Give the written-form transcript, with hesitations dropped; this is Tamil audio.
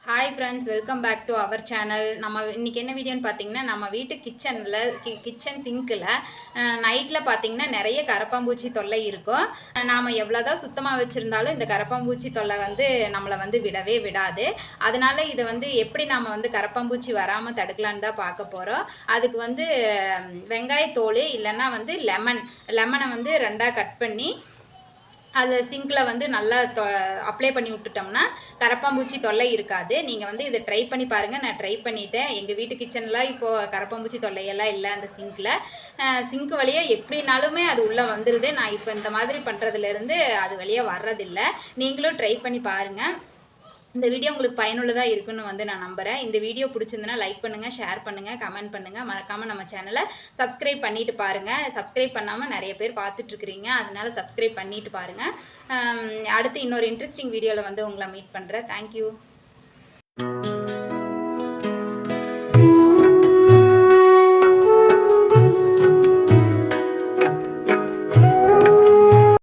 Hi friends, welcome back to our channel. நம்ம இன்றைக்கி என்ன வீடியோன்னு பார்த்தீங்கன்னா, நம்ம வீட்டு கிச்சன் சிங்க்கில் நைட்டில் பார்த்தீங்கன்னா நிறைய கரப்பாம்பூச்சி தொல்லை இருக்கும். நாம் எவ்வளோதான் சுத்தமாக வச்சுருந்தாலும் இந்த கரப்பாம்பூச்சி தொல்லை நம்மளை விடவே விடாது. அதனால் இதை எப்படி நாம் கரப்பாம்பூச்சி வராமல் தடுக்கலான்னு தான் பார்க்க போகிறோம். அதுக்கு வெங்காயத்தோல் இல்லைன்னா லெமனை ரெண்டாக கட் பண்ணி அதில் சிங்கில் நல்லா அப்ளை பண்ணி விட்டுட்டோம்னா கரப்பாம்பூச்சி தொல்லை இருக்காது. நீங்கள் இதை ட்ரை பண்ணி பாருங்கள். நான் ட்ரை பண்ணிவிட்டேன். எங்கள் வீட்டு கிச்சனில் இப்போது கரப்பாம்பூச்சி தொல்லையெல்லாம் இல்லை. அந்த சிங்க் வழியாக எப்படினாலுமே அது உள்ளே வந்துடுது. நான் இப்போ இந்த மாதிரி பண்ணுறதுலேருந்து அது வழியாக வர்றதில்லை. நீங்களும் ட்ரை பண்ணி பாருங்கள். இந்த வீடியோ உங்களுக்கு பயனுள்ளதாக இருக்குன்னு நான் நம்புகிறேன். இந்த வீடியோ பிடிச்சிருந்துன்னா லைக் பண்ணுங்கள், ஷேர் பண்ணுங்கள், கமெண்ட் பண்ணுங்கள். மறக்காமல் நம்ம சேனலை சப்ஸ்கிரைப் பண்ணிவிட்டு பாருங்கள். சப்ஸ்கிரைப் பண்ணாமல் நிறைய பேர் பார்த்துட்ருக்குறீங்க. அதனால் சப்ஸ்கிரைப் பண்ணிவிட்டு பாருங்கள். அடுத்து இன்னொரு இன்ட்ரெஸ்டிங் வீடியோவில் உங்களை மீட் பண்ணுறேன். தேங்க்யூ.